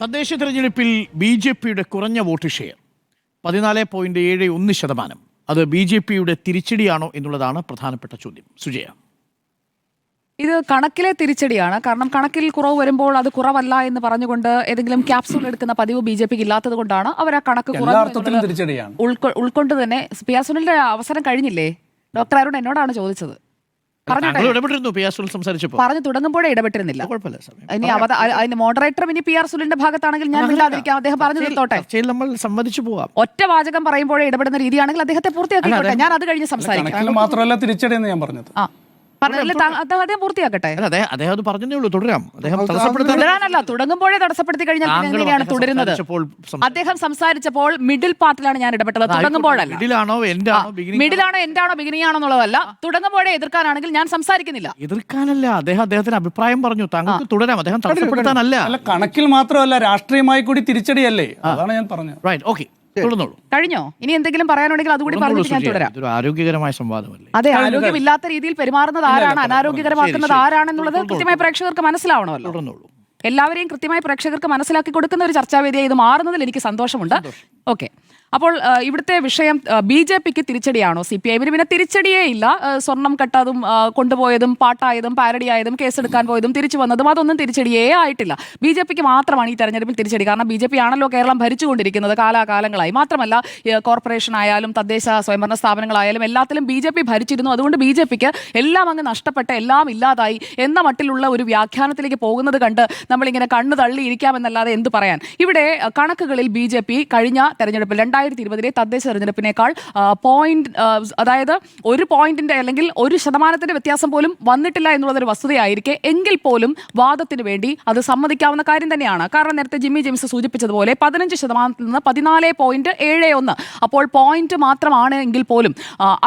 തദ്ദേശ തെരഞ്ഞെടുപ്പിൽ BJPയുടെ കുറഞ്ഞ വോട്ട് ഷെയർ 14.71%. അത് BJPയുടെ തിരിച്ചടിയാണോ എന്നുള്ളതാണ് പ്രധാനപ്പെട്ട ചോദ്യം. സുജയ, ഇത് കണക്കിലെ തിരിച്ചടിയാണ്. കാരണം കണക്കിൽ കുറവ് വരുമ്പോൾ അത് കുറവല്ല എന്ന് പറഞ്ഞുകൊണ്ട് ഏതെങ്കിലും ക്യാപ്സൂൾ എടുക്കുന്ന പതിവ് BJPക്ക് ഇല്ലാത്തത് കൊണ്ടാണ് അവർ ആ കണക്ക് ഉൾക്കൊണ്ട് തന്നെ. PR സുനിലിന്റെ അവസരം കഴിഞ്ഞില്ലേ? ഡോക്ടർ അരുൺ എന്നോടാണ് ചോദിച്ചത്. പറഞ്ഞു തുടങ്ങുമ്പോഴേ ഇടപെട്ടിരുന്നില്ല. ഇനി അതിന് മോഡറേറ്ററും ഇനി PR സുനിലിന്റെ ഭാഗത്താണെങ്കിൽ ഞാൻ ഇല്ലാതിരിക്കാം. അദ്ദേഹം പറഞ്ഞു തീർത്തോട്ടെ. നമ്മൾ സമ്മതിച്ചു പോവാം. ഒറ്റ വാചകം പറയുമ്പോഴേ ഇടപെടുന്ന രീതിയാണെങ്കിൽ അദ്ദേഹത്തെ പൂർത്തിയാക്കിക്കോട്ടെ. ഞാൻ അത് കഴിഞ്ഞ് സംസാരിക്കാം. മാത്രമല്ല തിരിച്ചടിയെന്ന് ഞാൻ പറഞ്ഞത്. അദ്ദേഹം പൂർത്തിയാക്കട്ടെ. അദ്ദേഹം പറഞ്ഞതേ ഉള്ളൂ. തുടരാം. തുടരാനല്ല, തുടങ്ങുമ്പോഴേ തടസ്സപ്പെടുത്തി കഴിഞ്ഞാൽ എങ്ങനെയാണ് തുടരുന്നത്? അദ്ദേഹം സംസാരിച്ചപ്പോൾ മിഡിൽ പാർട്ടിലാണ് ഞാൻ ഇടപെട്ടത്, തുടങ്ങുമ്പോഴല്ല. മിഡിലാണോ എൻഡാണോ ബിഗിനിങ് ആണോ എന്നുള്ളതല്ല, തുടങ്ങുമ്പോഴേ എതിർക്കാനാണെങ്കിൽ ഞാൻ സംസാരിക്കുന്നില്ല. എതിർക്കാനല്ല, അദ്ദേഹത്തിന്റെ അഭിപ്രായം പറഞ്ഞു. താങ്കൾക്ക് തുടരാം. അദ്ദേഹം തടസ്സപ്പെടുത്താനല്ല. കണക്കിൽ മാത്രമല്ല, രാഷ്ട്രീയമായി കൂടി തിരിച്ചടിയല്ലേ, അതാണ് ഞാൻ പറഞ്ഞത്. Right, okay. കഴിഞ്ഞോ? ഇനി എന്തെങ്കിലും പറയാനുണ്ടെങ്കിൽ അതുകൂടി പറഞ്ഞിട്ട് ഞാൻ തുടരാം. ആരോഗ്യകരമായ സംവാദമല്ലേ? അതെ, ആരോഗ്യമില്ലാത്ത രീതിയിൽ പെരുമാറുന്നത് ആരാണ്, അനാരോഗ്യകരമാക്കുന്നത് ആരാണെന്നുള്ളത് കൃത്യമായി പ്രേക്ഷകർക്ക് മനസ്സിലാവണമല്ലോ. എല്ലാവരെയും കൃത്യമായി പ്രേക്ഷകർക്ക് മനസ്സിലാക്കി കൊടുക്കുന്ന ഒരു ചർച്ചാവേദിയായി ഇത് മാറുന്നതിൽ എനിക്ക് സന്തോഷമുണ്ട്. ഓക്കെ, അപ്പോൾ ഇവിടുത്തെ വിഷയം BJPക്ക് തിരിച്ചടിയാണോ? CPIM-ന് പിന്നെ തിരിച്ചടിയേ ഇല്ല. സ്വർണം കെട്ടതും കൊണ്ടുപോയതും പാട്ടായതും പാരഡിയായതും കേസെടുക്കാൻ പോയതും തിരിച്ചു വന്നതും അതൊന്നും തിരിച്ചടിയേ ആയിട്ടില്ല. BJPക്ക് മാത്രമാണ് ഈ തെരഞ്ഞെടുപ്പിൽ തിരിച്ചടി. കാരണം BJP ആണല്ലോ കേരളം ഭരിച്ചുകൊണ്ടിരിക്കുന്നത് കാലാകാലങ്ങളായി. മാത്രമല്ല, കോർപ്പറേഷൻ ആയാലും തദ്ദേശ സ്വയംഭരണ സ്ഥാപനങ്ങളായാലും എല്ലാത്തിലും BJP ഭരിച്ചിരുന്നു. അതുകൊണ്ട് BJPക്ക് എല്ലാം അങ്ങ് നഷ്ടപ്പെട്ട് എല്ലാം ഇല്ലാതായി എന്ന മട്ടിലുള്ള ഒരു വ്യാഖ്യാനത്തിലേക്ക് പോകുന്നത് കണ്ട് നമ്മളിങ്ങനെ കണ്ണു തള്ളിയിരിക്കാമെന്നല്ലാതെ എന്ത് പറയാൻ. ഇവിടെ കണക്കുകളിൽ BJP കഴിഞ്ഞ തെരഞ്ഞെടുപ്പിൽ 2020 തദ്ദേശ തെരഞ്ഞെടുപ്പിനേക്കാൾ അതായത് 1 പോയിന്റിന്റെ അല്ലെങ്കിൽ 1% വ്യത്യാസം പോലും വന്നിട്ടില്ല എന്നുള്ളതൊരു വസ്തുതയായിരിക്കെ എങ്കിൽ പോലും വാദത്തിന് വേണ്ടി അത് സമ്മതിക്കാവുന്ന കാര്യം തന്നെയാണ്. കാരണം നേരത്തെ ജിമ്മി ജെയിംസ് സൂചിപ്പിച്ചതുപോലെ 15% നിന്ന് 14.71, അപ്പോൾ പോയിന്റ് മാത്രമാണ് എങ്കിൽ പോലും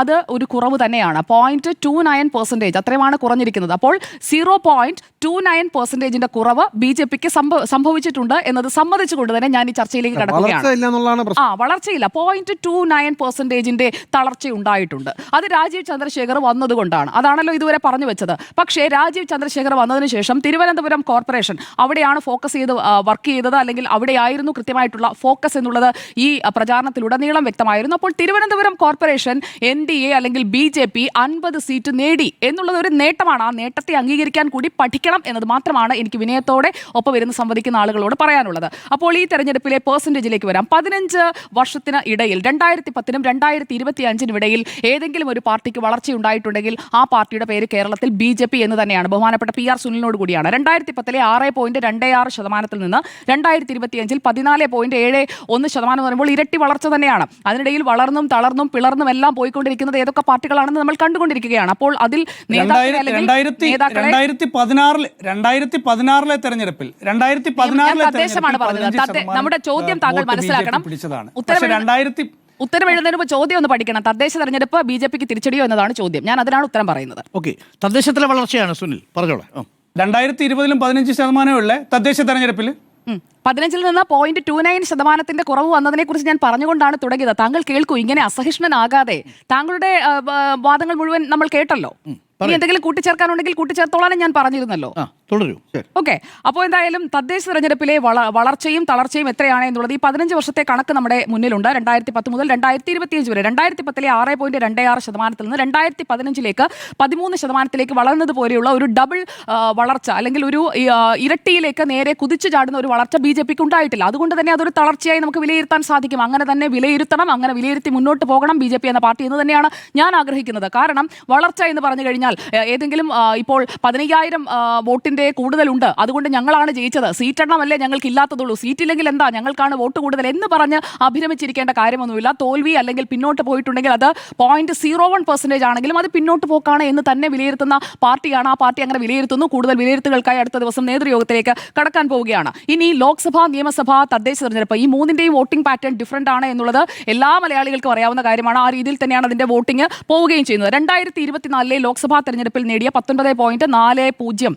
അത് ഒരു കുറവ് തന്നെയാണ്. 0.29%, അത്രയുമാണ് കുറഞ്ഞിരിക്കുന്നത്. അപ്പോൾ 0.29% കുറവ് BJPക്ക് സംഭവിച്ചിട്ടുണ്ട് എന്നത് സമ്മതിച്ചുകൊണ്ട് തന്നെ ഞാൻ ഈ ചർച്ചയിലേക്ക് കടക്കുകയാണ്. വളർച്ചയില്ല, 0.29% തളർച്ച ഉണ്ടായിട്ടുണ്ട്. അത് രാജീവ് ചന്ദ്രശേഖർ വന്നതുകൊണ്ടാണ്. അതാണല്ലോ ഇതുവരെ പറഞ്ഞു വെച്ചത്. പക്ഷേ രാജീവ് ചന്ദ്രശേഖർ വന്നതിന് ശേഷം തിരുവനന്തപുരം കോർപ്പറേഷൻ അവിടെയാണ് ഫോക്കസ് ചെയ്ത് വർക്ക് ചെയ്തത്, അല്ലെങ്കിൽ അവിടെയായിരുന്നു കൃത്യമായിട്ടുള്ള ഫോക്കസ് എന്നുള്ളത് ഈ പ്രചാരണത്തിലുടനീളം വ്യക്തമായിരുന്നു. അപ്പോൾ തിരുവനന്തപുരം കോർപ്പറേഷൻ NDA അല്ലെങ്കിൽ BJP 50 സീറ്റ് നേടി എന്നുള്ളത് ഒരു നേട്ടമാണ്. ആ നേട്ടത്തെ അംഗീകരിക്കാൻ കൂടി പഠിക്കണം എന്നത് മാത്രമാണ് എനിക്ക് വിനയത്തോടെ ഒപ്പം വരുന്ന സംവദിക്കുന്ന ആളുകളോട് പറയാനുള്ളത്. അപ്പോൾ ഈ തെരഞ്ഞെടുപ്പിലെ പെർസെന്റേജിലേക്ക് വരാം. 15 വർഷത്തിന് ഇടയിൽ 2010-നും 2025-നും ഇടയിൽ ഏതെങ്കിലും ഒരു പാർട്ടിക്ക് വളർച്ചയുണ്ടായിട്ടുണ്ടെങ്കിൽ ആ പാർട്ടിയുടെ പേര് കേരളത്തിൽ BJP എന്ന് തന്നെയാണ്. ബഹുമാനപ്പെട്ട PR സുനിലിനോട് കൂടിയാണ്. 2010-ലെ 6.26% നിന്ന് 2025-ൽ 14.71% പറയുമ്പോൾ ഇരട്ടി വളർച്ച തന്നെയാണ്. അതിനിടയിൽ വളർന്നും തളർന്നും പിളർന്നും എല്ലാം പോയിക്കൊണ്ടിരിക്കുന്നത് ഏതൊക്കെ പാർട്ടികളാണെന്ന് നമ്മൾ കണ്ടുകൊണ്ടിരിക്കുകയാണ്. അപ്പോൾ അതിൽ 2016-ലെ തെരഞ്ഞെടുപ്പിൽ തദ്ദേശമാണ് പറഞ്ഞത്. നമ്മുടെ ചോദ്യം താങ്കൾ മനസ്സിലാക്കണം. ഉത്തരവെഴുതുന്നതിന് മുമ്പ് ചോദ്യം ഒന്ന് പഠിക്കണം. തദ്ദേശ തെരഞ്ഞെടുപ്പ് BJPക്ക് തിരിച്ചടിയോ എന്നതാണ് ചോദ്യം. ഞാൻ അതിനാണ് ഉത്തരം പറയുന്നത്. ഓക്കെ, തദ്ദേശത്തിലെ വളർച്ചയാണ് സുനിൽ പറഞ്ഞോളാം. 2020-ലും 15% ഉള്ള തദ്ദേശ തെരഞ്ഞെടുപ്പിൽ 15-ൽ നിന്ന് 0.29% കുറവ് വന്നതിനെ കുറിച്ച് ഞാൻ പറഞ്ഞുകൊണ്ടാണ് തുടങ്ങിയത്. താങ്കൾ കേൾക്കൂ, ഇങ്ങനെ അസഹിഷ്ണനാകാതെ. താങ്കളുടെ വാദങ്ങൾ മുഴുവൻ നമ്മൾ കേട്ടല്ലോ. ഇനി എന്തെങ്കിലും കൂട്ടിച്ചേർക്കാനുണ്ടെങ്കിൽ കൂട്ടിച്ചേർത്തോളാനും ഞാൻ പറഞ്ഞിരുന്നല്ലോ. ഓക്കെ, അപ്പോൾ എന്തായാലും തദ്ദേശ തെരഞ്ഞെടുപ്പിലെ വളർച്ചയും തളർച്ചയും എത്രയാണ് എന്നുള്ളത് ഈ 15 വർഷത്തെ കണക്ക് നമ്മുടെ മുന്നിലുണ്ട്. 2010 മുതൽ 2025 വരെ 2010-ലെ 6.26% നിന്ന് 2015-ലേക്ക് 13% വളർന്നതുപോലെയുള്ള ഒരു ഡബിൾ വളർച്ച, അല്ലെങ്കിൽ ഒരു ഇരട്ടിയിലേക്ക് നേരെ കുതിച്ചു ചാടുന്ന ഒരു വളർച്ച BJPക്ക് ഉണ്ടായിട്ടില്ല. അതുകൊണ്ട് തന്നെ അതൊരു തളർച്ചയായി നമുക്ക് വിലയിരുത്താൻ സാധിക്കും. അങ്ങനെ തന്നെ വിലയിരുത്തണം, അങ്ങനെ വിലയിരുത്തി മുന്നോട്ട് പോകണം BJP എന്ന പാർട്ടി എന്ന് തന്നെയാണ് ഞാൻ ആഗ്രഹിക്കുന്നത്. കാരണം വളർച്ച എന്ന് പറഞ്ഞു കഴിഞ്ഞാൽ ഏതെങ്കിലും ഇപ്പോൾ 15,000 വോട്ടിന്റെ കൂടുതലുണ്ട്, അതുകൊണ്ട് ഞങ്ങളാണ് ജയിച്ചത്, സീറ്റെണ്ണമല്ലേ ഞങ്ങൾക്ക് ഇല്ലാത്തതുള്ളൂ, സീറ്റില്ലെങ്കിൽ എന്താ ഞങ്ങൾക്കാണ് വോട്ട് കൂടുതൽ എന്ന് പറഞ്ഞ് അഭിരമിച്ചിരിക്കേണ്ട കാര്യമൊന്നുമില്ല. തോൽവി അല്ലെങ്കിൽ പിന്നോട്ട് പോയിട്ടുണ്ടെങ്കിൽ അത് 0.01% ആണെങ്കിലും അത് പിന്നോട്ട് പോക്കാണ് എന്ന് തന്നെ വിലയിരുത്തുന്ന പാർട്ടിയാണ്. ആ പാർട്ടി അങ്ങനെ വിലയിരുത്തുന്നു. കൂടുതൽ വിലയിരുത്തലുകൾക്കായി അടുത്ത ദിവസം നേതൃയോഗത്തിലേക്ക് കടക്കാൻ പോവുകയാണ്. ഇനി ലോക്സഭ, നിയമസഭ, തദ്ദേശ തെരഞ്ഞെടുപ്പ്, ഈ മൂന്നിന്റെയും വോട്ടിംഗ് പാറ്റേൺ ഡിഫറന്റ് ആണ് എന്നുള്ളത് എല്ലാ മലയാളികൾക്കും അറിയാവുന്ന കാര്യമാണ്. ആ രീതിയിൽ തന്നെയാണ് അതിന്റെ വോട്ടിംഗ് പോവുകയും ചെയ്യുന്നത്. 2024-ലെ ലോക്സഭാ തെരഞ്ഞെടുപ്പിൽ നേടിയ 19.40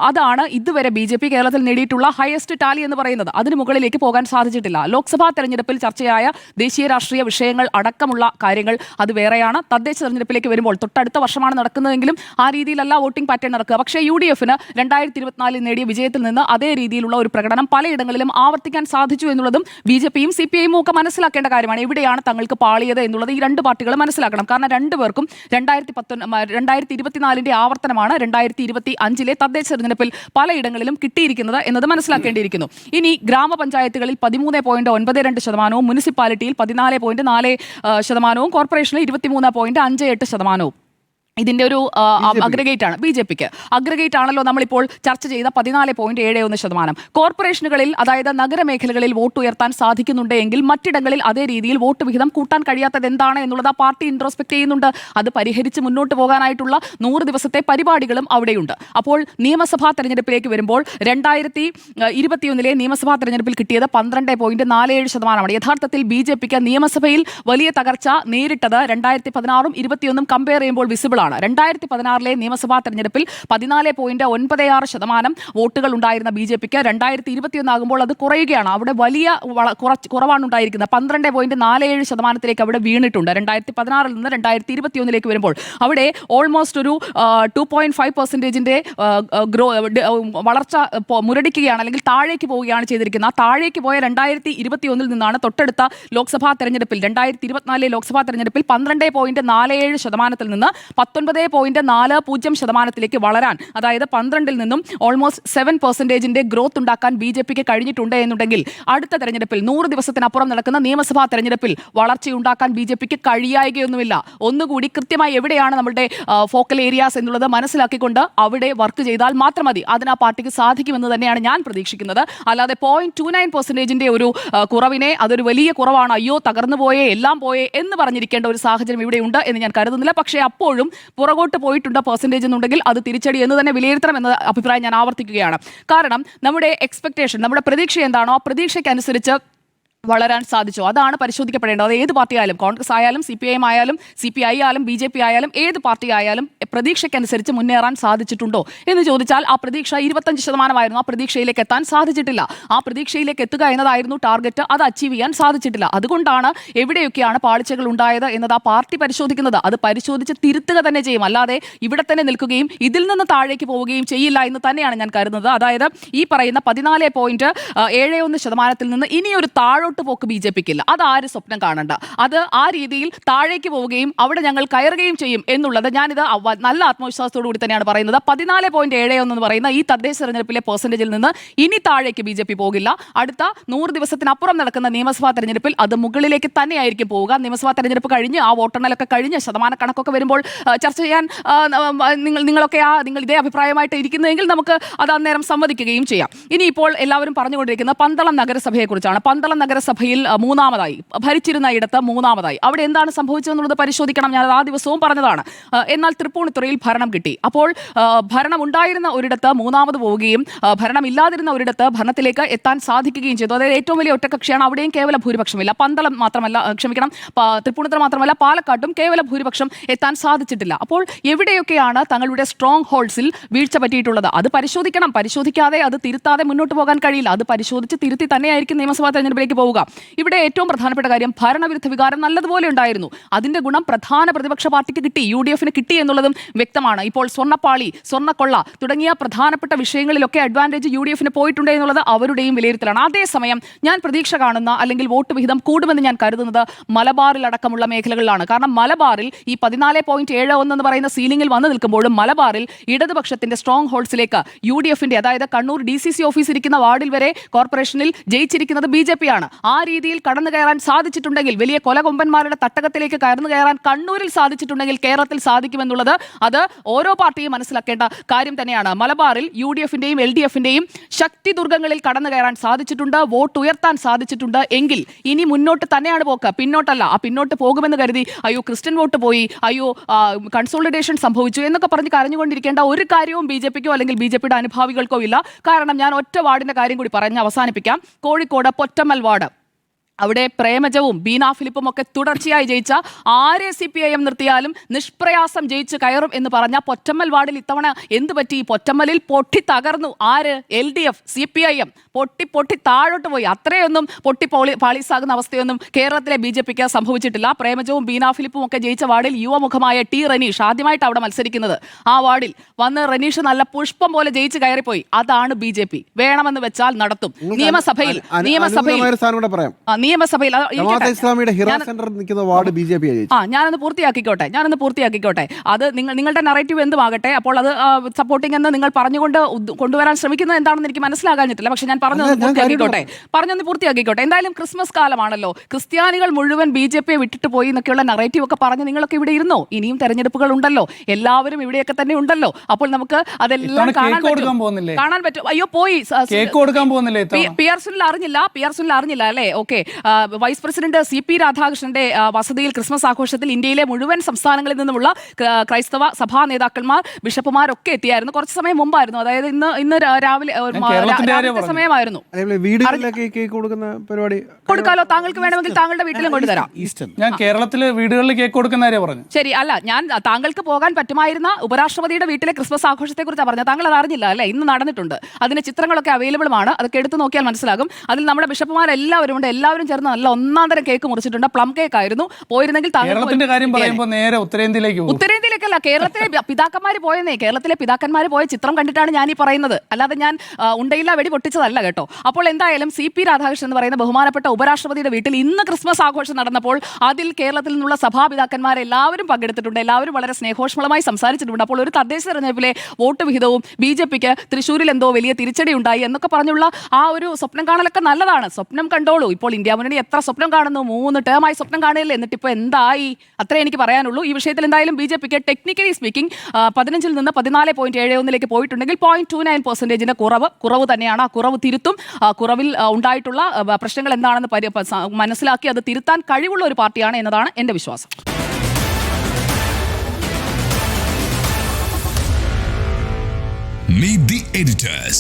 അതാണ് ഇതുവരെ BJP കേരളത്തിൽ നേടിയിട്ടുള്ള ഹയസ്റ്റ് ടാലി എന്ന് പറയുന്നത്. അതിന് മുകളിലേക്ക് പോകാൻ സാധിച്ചിട്ടില്ല. ലോക്സഭാ തെരഞ്ഞെടുപ്പിൽ ചർച്ചയായ ദേശീയ രാഷ്ട്രീയ വിഷയങ്ങൾ അടക്കമുള്ള കാര്യങ്ങൾ അത് വേറെയാണ്. തദ്ദേശ തെരഞ്ഞെടുപ്പിലേക്ക് വരുമ്പോൾ തൊട്ടടുത്ത വർഷമാണ് നടക്കുന്നതെങ്കിലും ആ രീതിയിലല്ല വോട്ടിംഗ് പാറ്റേൺ നടക്കുക. പക്ഷേ UDF-ന് 2024 നേടിയ വിജയത്തിൽ നിന്ന് അതേ രീതിയിലുള്ള ഒരു പ്രകടനം പലയിടങ്ങളിലും ആവർത്തിക്കാൻ സാധിച്ചു എന്നുള്ളതും BJP-യും CPI-യും ഒക്കെ മനസ്സിലാക്കേണ്ട കാര്യമാണ്. എവിടെയാണ് തങ്ങൾക്ക് പാളിയത് എന്നുള്ളത് ഈ രണ്ട് പാർട്ടികളും മനസ്സിലാക്കണം. കാരണം രണ്ടുപേർക്കും 2024 ആവർത്തനമാണ് 2025 തദ്ദേശ തെരഞ്ഞെടുപ്പിൽ പലയിടങ്ങളിലും കിട്ടിയിരിക്കുന്നത് എന്നത് മനസ്സിലാക്കേണ്ടിയിരിക്കുന്നു. ഇനി ഗ്രാമപഞ്ചായത്തുകളിൽ 13.92%, മുനിസിപ്പാലിറ്റിയിൽ 14.4%, കോർപ്പറേഷനിൽ 23.58%. ഇതിന്റെ ഒരു അഗ്രഗേറ്റ് ആണ് BJP-ക്ക്. അഗ്രഗേറ്റ് ആണല്ലോ നമ്മളിപ്പോൾ ചർച്ച ചെയ്ത 14.71%. കോർപ്പറേഷനുകളിൽ, അതായത് നഗരമേഖലകളിൽ വോട്ട് ഉയർത്താൻ സാധിക്കുന്നുണ്ടെങ്കിൽ മറ്റിടങ്ങളിൽ അതേ രീതിയിൽ വോട്ട് വിഹിതം കൂട്ടാൻ കഴിയാത്തത് എന്താണ് എന്നുള്ളത് ആ പാർട്ടി ഇൻട്രോസ്പെക്ട് ചെയ്യുന്നുണ്ട്. അത് പരിഹരിച്ച് മുന്നോട്ട് പോകാനായിട്ടുള്ള 100 ദിവസത്തെ പരിപാടികളും അവിടെയുണ്ട്. അപ്പോൾ നിയമസഭാ തെരഞ്ഞെടുപ്പിലേക്ക് വരുമ്പോൾ 2021 നിയമസഭാ തെരഞ്ഞെടുപ്പിൽ കിട്ടിയത് 12.47%. യഥാർത്ഥത്തിൽ BJP-ക്ക് നിയമസഭയിൽ വലിയ തകർച്ച നേരിട്ടത് 2016-ഉം 2021 കമ്പയർ ചെയ്യുമ്പോൾ വിസിബിൾ ആണ്. 2016 നിയമസഭാ തെരഞ്ഞെടുപ്പിൽ 14.96% വോട്ടുകൾ ഉണ്ടായിരുന്ന BJP-ക്ക് 2021 ആകുമ്പോൾ അത് കുറയുകയാണ്. അവിടെ വലിയ കുറവാണ് ഉണ്ടായിരിക്കുന്നത്. 12.47% അവിടെ വീണിട്ടുണ്ട്. 2016 നിന്ന് 2021 വരുമ്പോൾ അവിടെ ഓൾമോസ്റ്റ് ഒരു 2.5% വളർച്ച മുരടിക്കുകയാണ്, അല്ലെങ്കിൽ താഴേക്ക് പോവുകയാണ് ചെയ്തിരിക്കുന്നത്. ആ താഴേക്ക് പോയ 2021 നിന്നാണ് തൊട്ടടുത്ത ലോക്സഭാ തെരഞ്ഞെടുപ്പിൽ 2024 ലോക്സഭാ തെരഞ്ഞെടുപ്പിൽ 12.47% നിന്ന് 19.40% വളരാൻ, അതായത് 12-ൽ നിന്നും ഓൾമോസ്റ്റ് 7% ഗ്രോത്ത് ഉണ്ടാക്കാൻ BJP-ക്ക് കഴിഞ്ഞിട്ടുണ്ട് എന്നുണ്ടെങ്കിൽ അടുത്ത തെരഞ്ഞെടുപ്പിൽ 100 ദിവസത്തിനപ്പുറം നടക്കുന്ന നിയമസഭാ തെരഞ്ഞെടുപ്പിൽ വളർച്ചയുണ്ടാക്കാൻ BJP-ക്ക് കഴിയായികയൊന്നുമില്ല. ഒന്നുകൂടി കൃത്യമായി എവിടെയാണ് നമ്മുടെ ഫോക്കൽ ഏരിയാസ് എന്നുള്ളത് മനസ്സിലാക്കിക്കൊണ്ട് അവിടെ വർക്ക് ചെയ്താൽ മാത്രം മതി. അതിന് ആ പാർട്ടിക്ക് സാധിക്കുമെന്ന് തന്നെയാണ് ഞാൻ പ്രതീക്ഷിക്കുന്നത്. അല്ലാതെ 0.29% ഒരു കുറവിനെ അതൊരു വലിയ കുറവാണ്, അയ്യോ തകർന്നു പോയേ എല്ലാം പോയേ എന്ന് പറഞ്ഞിരിക്കേണ്ട ഒരു സാഹചര്യം ഇവിടെ ഉണ്ട് എന്ന് ഞാൻ കരുതുന്നില്ല. പക്ഷേ അപ്പോഴും പുറകോട്ട് പോയിട്ടുണ്ട് പെർസെൻറ്റേജ് എന്നുണ്ടെങ്കിൽ അത് തിരിച്ചടി എന്ന് തന്നെ വിലയിരുത്തണം എന്ന അഭിപ്രായം ഞാൻ ആവർത്തിക്കുകയാണ്. കാരണം നമ്മുടെ എക്സ്പെക്ടേഷൻ, നമ്മുടെ പ്രതീക്ഷ എന്താണോ ആ പ്രതീക്ഷയ്ക്കനുസരിച്ച് വളരാൻ സാധിച്ചോ അതാണ് പരിശോധിക്കപ്പെടേണ്ടത്. അത് ഏത് പാർട്ടി ആയാലും, കോൺഗ്രസ് ആയാലും CPI ആയാലും CPI ആയാലും BJP ആയാലും ഏത് പാർട്ടി ആയാലും പ്രതീക്ഷയ്ക്കനുസരിച്ച് മുന്നേറാൻ സാധിച്ചിട്ടുണ്ടോ എന്ന് ചോദിച്ചാൽ ആ പ്രതീക്ഷ 25% ആ പ്രതീക്ഷയിലേക്ക് എത്താൻ സാധിച്ചിട്ടില്ല. ആ പ്രതീക്ഷയിലേക്ക് എത്തുക എന്നതായിരുന്നു ടാർഗറ്റ്. അത് അച്ചീവ് ചെയ്യാൻ സാധിച്ചിട്ടില്ല. അതുകൊണ്ടാണ് എവിടെയൊക്കെയാണ് പാളിച്ചകൾ ഉണ്ടായത് എന്നത് ആ പാർട്ടി പരിശോധിക്കുന്നത്. അത് പരിശോധിച്ച് തിരുത്തുക തന്നെ ചെയ്യും. അല്ലാതെ ഇവിടെ തന്നെ നിൽക്കുകയും ഇതിൽ നിന്ന് താഴേക്ക് പോവുകയും ചെയ്യില്ല എന്ന് തന്നെയാണ് ഞാൻ കരുതുന്നത്. അതായത് ഈ പറയുന്ന 14.71% നിന്ന് ഇനിയൊരു താഴോട്ട് പോക്ക് BJP-ക്കില്ല. അത് ആര് സ്വപ്നം കാണണ്ട. അത് ആ രീതിയിൽ താഴേക്ക് പോവുകയും അവിടെ ഞങ്ങൾ കയറുകയും ചെയ്യും എന്നുള്ളത് ഞാനിത് നല്ല ആത്മവിശ്വാസത്തോടു കൂടി തന്നെയാണ് പറയുന്നത്. 14.71 എന്ന് പറയുന്ന ഈ തദ്ദേശ തെരഞ്ഞെടുപ്പിലെ പെർസെൻറ്റേജിൽ നിന്ന് ഇനി താഴേക്ക് BJP പോകില്ല. അടുത്ത 100 ദിവസത്തിനപ്പുറം നടക്കുന്ന നിയമസഭാ തെരഞ്ഞെടുപ്പിൽ അത് മുകളിലേക്ക് തന്നെയായിരിക്കും പോവുക. നിയമസഭാ തെരഞ്ഞെടുപ്പ് കഴിഞ്ഞ് ആ വോട്ടെണ്ണലൊക്കെ കഴിഞ്ഞ് ശതമാന കണക്കൊക്കെ വരുമ്പോൾ ചർച്ച ചെയ്യാൻ നിങ്ങൾ ഇതേ അഭിപ്രായമായിട്ട് ഇരിക്കുന്നതെങ്കിൽ നമുക്ക് അത് അന്നേരം സംവദിക്കുകയും ചെയ്യാം. ഇനിയിപ്പോൾ എല്ലാവരും പറഞ്ഞുകൊണ്ടിരിക്കുന്നത് പന്തളം നഗരസഭയെക്കുറിച്ചാണ്. പന്തളം നഗരസഭയിൽ ഭരിച്ചിരുന്ന ഇടത്ത് മൂന്നാമതായി. അവിടെ എന്താണ് സംഭവിച്ചതെന്നുള്ളത് പരിശോധിക്കണം. ഞാനത് ആ ദിവസവും പറഞ്ഞതാണ്. എന്നാൽ തൃപ്പൂണിത്തുറയിൽ ഭരണം കിട്ടി. അപ്പോൾ ഭരണം ഉണ്ടായിരുന്ന ഒരിടത്ത് മൂന്നാമത് പോവുകയും ഭരണമില്ലാതിരുന്ന ഒരിടത്ത് ഭരണത്തിലേക്ക് എത്താൻ സാധിക്കുകയും ചെയ്തു. അതായത് ഏറ്റവും വലിയ ഒറ്റക്കക്ഷിയാണ്. അവിടെയും കേവല ഭൂരിപക്ഷമില്ല. പന്തളം മാത്രമല്ല, തൃപ്പൂണിത്തുറ മാത്രമല്ല, പാലക്കാട്ടും കേവല ഭൂരിപക്ഷം എത്താൻ സാധിച്ചിട്ടില്ല. അപ്പോൾ എവിടെയൊക്കെയാണ് തങ്ങളുടെ സ്ട്രോങ് ഹോൾഡ്സിൽ വീഴ്ച പറ്റിയിട്ടുള്ളത് അത് പരിശോധിക്കണം. പരിശോധിക്കാതെ അത് തിരുത്താതെ മുന്നോട്ട് പോകാൻ കഴിയില്ല. അത് പരിശോധിച്ച് തിരുത്തി തന്നെയായിരിക്കും നിയമസഭാ തെരഞ്ഞെടുപ്പിലേക്ക് പോവുക. ഇവിടെ ഏറ്റവും പ്രധാനപ്പെട്ട കാര്യം ഭരണവിരുദ്ധ വികാരം നല്ലതുപോലെ ഉണ്ടായിരുന്നു. അതിന്റെ ഗുണം പ്രധാന പ്രതിപക്ഷ പാർട്ടിക്ക് കിട്ടി, UDF-ന് കിട്ടി എന്നുള്ളതും വ്യക്തമാണ്. ഇപ്പോൾ സ്വർണ്ണപ്പാളി, സ്വർണ്ണക്കൊള്ള തുടങ്ങിയ പ്രധാനപ്പെട്ട വിഷയങ്ങളിലൊക്കെ അഡ്വാൻറ്റേജ് UDF-ന് പോയിട്ടുണ്ട് എന്നുള്ളത് അവരുടെയും വിലയിരുത്തലാണ്. അതേസമയം ഞാൻ പ്രതീക്ഷ കാണുന്ന അല്ലെങ്കിൽ വോട്ട് വിഹിതം കൂടുമെന്ന് ഞാൻ കരുതുന്നത് മലബാറിലടക്കമുള്ള മേഖലകളിലാണ്. കാരണം മലബാറിൽ ഈ 14.71 എന്ന് പറയുന്ന സീലിംഗിൽ വന്നു നിൽക്കുമ്പോഴും മലബാറിൽ ഇടതുപക്ഷത്തിന്റെ സ്ട്രോങ് ഹോൾഡ്സിലേക്ക് UDF-ന്റെ, അതായത് കണ്ണൂർ DCC ഓഫീസ് ഇരിക്കുന്ന വാർഡിൽ വരെ കോർപ്പറേഷനിൽ ജയിച്ചിരിക്കുന്നത് BJP-ആണ്. ആ രീതിയിൽ കടന്നു കയറാൻ സാധിച്ചിട്ടുണ്ടെങ്കിൽ, വലിയ കൊലകൊമ്പന്മാരുടെ തട്ടകത്തിലേക്ക് കടന്നു കയറാൻ കണ്ണൂരിൽ സാധിച്ചിട്ടുണ്ടെങ്കിൽ കേരളത്തിൽ സാധിക്കുമെന്നുള്ളത് അത് ഓരോ പാർട്ടിയും മനസ്സിലാക്കേണ്ട കാര്യം തന്നെയാണ്. മലബാറിൽ UDF-ന്റെയും LDF-ന്റെയും ശക്തി ദുർഗങ്ങളിൽ കടന്നു കയറാൻ സാധിച്ചിട്ടുണ്ട്, വോട്ട് ഉയർത്താൻ സാധിച്ചിട്ടുണ്ട് എങ്കിൽ ഇനി മുന്നോട്ട് തന്നെയാണ് പോക്ക്, പിന്നോട്ടല്ല. ആ പിന്നോട്ട് പോകുമെന്ന് കരുതി അയ്യോ ക്രിസ്ത്യൻ വോട്ട് പോയി, അയ്യോ കൺസോളിഡേഷൻ സംഭവിച്ചു എന്നൊക്കെ പറഞ്ഞ് കരഞ്ഞുകൊണ്ടിരിക്കേണ്ട ഒരു കാര്യവും BJP-ക്കോ അല്ലെങ്കിൽ BJP-യുടെ അനുഭാവികൾക്കോ ഇല്ല. കാരണം ഞാൻ ഒറ്റ വാർഡിന്റെ കാര്യം കൂടി പറഞ്ഞ് അവസാനിപ്പിക്കാം. കോഴിക്കോട് പൊറ്റമ്മൽ വാർഡ് അവിടെ പ്രേമജവും ബീന ഫിലിപ്പും ഒക്കെ തുടർച്ചയായി ജയിച്ച ആരെ CPIM നിർത്തിയാലും നിഷ്പ്രയാസം ജയിച്ച് കയറും എന്ന് പറഞ്ഞ പൊറ്റമ്മൽ വാർഡിൽ ഇത്തവണ എന്ത് പറ്റി? പൊറ്റമ്മലിൽ പൊട്ടി തകർന്നു. ആര്? LDF CPIM പൊട്ടി താഴോട്ട് പോയി. അത്രയൊന്നും പാളീസാകുന്ന അവസ്ഥയൊന്നും കേരളത്തിലെ BJPക്ക് സംഭവിച്ചിട്ടില്ല. പ്രേമജവും ബീന ഫിലിപ്പും ഒക്കെ ജയിച്ച വാർഡിൽ യുവമുഖമായ T റനീഷ് ആദ്യമായിട്ട് അവിടെ മത്സരിക്കുന്നത്. ആ വാർഡിൽ വന്ന് റനീഷ് നല്ല പുഷ്പം പോലെ ജയിച്ച് കയറിപ്പോയി. അതാണ് BJP. വേണമെന്ന് വെച്ചാൽ നടത്തും. നിയമസഭയിൽ ഞാനൊന്ന് പൂർത്തിയാക്കിക്കോട്ടെ. അത് നിങ്ങളുടെ നറേറ്റീവ് എന്തുമാകട്ടെ. അപ്പോൾ അത് സപ്പോർട്ടിംഗ് എന്ന് നിങ്ങൾ പറഞ്ഞുകൊണ്ട് കൊണ്ടുവരാൻ ശ്രമിക്കുന്നത് എന്താണെന്ന് എനിക്ക് മനസ്സിലാകാഞ്ഞിട്ടില്ല. പക്ഷെ ഞാൻ പറഞ്ഞൊന്ന് പൂർത്തിയാക്കിക്കോട്ടെ. എന്തായാലും ക്രിസ്മസ് കാലമാണല്ലോ. ക്രിസ്ത്യാനികൾ മുഴുവൻ BJPയെ വിട്ടിട്ട് പോയി എന്നൊക്കെയുള്ള നറേറ്റീവ് ഒക്കെ പറഞ്ഞ് നിങ്ങളൊക്കെ ഇവിടെ ഇരുന്നോ? ഇനിയും തെരഞ്ഞെടുപ്പുകൾ ഉണ്ടല്ലോ, എല്ലാവരും ഇവിടെയൊക്കെ തന്നെ ഉണ്ടല്ലോ. അപ്പോൾ നമുക്ക് അതെല്ലാം കാണാൻ പറ്റും. അയ്യോ പോയി PR സുനിൽ അറിഞ്ഞില്ല അല്ലേ? ഓക്കെ. വൈസ് പ്രസിഡന്റ് CP രാധാകൃഷ്ണന്റെ വസതിയിൽ ക്രിസ്മസ് ആഘോഷത്തിൽ ഇന്ത്യയിലെ മുഴുവൻ സംസ്ഥാനങ്ങളിൽ നിന്നുമുള്ള ക്രൈസ്തവ സഭാ നേതാക്കന്മാർ, ബിഷപ്പുമാരൊക്കെ എത്തിയായിരുന്നു. കുറച്ച് സമയം മുമ്പായിരുന്നു. അതായത് ഇന്ന് രാവിലെ സമയമായിരുന്നു. കൊടുക്കാലോ, താങ്കൾക്ക് വേണമെങ്കിൽ താങ്കളുടെ വീട്ടിലും കൊണ്ടുതരാം. ഞാൻ കേരളത്തിലെ വീടുകളിൽ കേക്ക് കൊടുക്കുന്ന കാര്യം പറഞ്ഞു. ശരി, അല്ല, ഞാൻ താങ്കൾക്ക് പോകാൻ പറ്റുമായിരുന്ന ഉപരാഷ്ട്രപതിയുടെ വീട്ടിലെ ക്രിസ്മസ് ആഘോഷത്തെ കുറിച്ചാണ് പറഞ്ഞത്. താങ്കൾ അത് അറിഞ്ഞില്ല അല്ലേ? ഇന്ന് നടന്നിട്ടുണ്ട്. അതിന്റെ ചിത്രങ്ങളൊക്കെ അവൈലബിൾ ആണ്. അതൊക്കെ എടുത്തു നോക്കിയാൽ മനസ്സിലാകും. അതിൽ നമ്മുടെ ബിഷപ്പുമാരെല്ലാവരും ഉണ്ട്. എല്ലാവരും ചേർന്ന് നല്ല ഒന്നാം തരം കേക്ക് മുറിച്ചിട്ടുണ്ട്. പ്ലം കേക്ക് ആയിരുന്നു. പോയിരുന്നെങ്കിൽ ഉത്തരേന്ത്യയിലേക്കല്ല, കേരളത്തിലെ പിതാക്കന്മാര് പോയെന്നേ. കേരളത്തിലെ പിതാക്കന്മാര് പോയ ചിത്രം കണ്ടിട്ടാണ് ഞാൻ ഈ പറയുന്നത്. അല്ലാതെ ഞാൻ ഉണ്ടയില്ല വെടി പൊട്ടിച്ചതല്ല കേട്ടോ. അപ്പോൾ എന്തായാലും CP രാധാകൃഷ്ണൻ എന്ന് പറയുന്ന ബഹുമാനപ്പെട്ട ഉപരാഷ്ട്രപതിയുടെ വീട്ടിൽ ഇന്ന് ക്രിസ്മസ് ആഘോഷം നടന്നപ്പോൾ അതിൽ കേരളത്തിൽ നിന്നുള്ള സഭാപിതാക്കന്മാരെല്ലാവരും പങ്കെടുത്തിട്ടുണ്ട്. എല്ലാവരും വളരെ സ്നേഹോഷ്മളമായി സംസാരിച്ചിട്ടുണ്ട്. അപ്പോൾ ഒരു തദ്ദേശ തെരഞ്ഞെടുപ്പിലെ വോട്ട് വിഹിതവും BJPക്ക് തൃശ്ശൂരിൽ എന്തോ വലിയ തിരിച്ചടി ഉണ്ടായി എന്നൊക്കെ പറഞ്ഞുള്ള ആ ഒരു സ്വപ്നം കാണലൊക്കെ നല്ലതാണ്. സ്വപ്നം കണ്ടോളൂ. ഇപ്പോൾ ഇന്ത്യ മുന്നണി എത്ര സ്വപ്നം കാണുന്നു? 3 ടേമായി സ്വപ്നം കാണുകയല്ലേ. എന്നിട്ടിപ്പോൾ എന്തായി? അത്രേ എനിക്ക് പറയാനുള്ളൂ. ഈ വിഷയത്തിൽ എന്തായാലും BJPക്ക് ടെക്നിക്കലി സ്പീക്കിംഗ് 15-ൽ നിന്ന് 14.71 പോയിട്ടുണ്ടെങ്കിൽ 0.29% കുറവ് തന്നെയാണ്. ആ കുറവ് തിരുത്തും. കുറവിൽ ഉണ്ടായിട്ടുള്ള പ്രശ്നങ്ങൾ എന്താണെന്ന് മനസ്സിലാക്കി അത് തിരുത്താൻ കഴിവുള്ള ഒരു പാർട്ടിയാണ് എന്നതാണ് എൻ്റെ വിശ്വാസം. Meet the editors.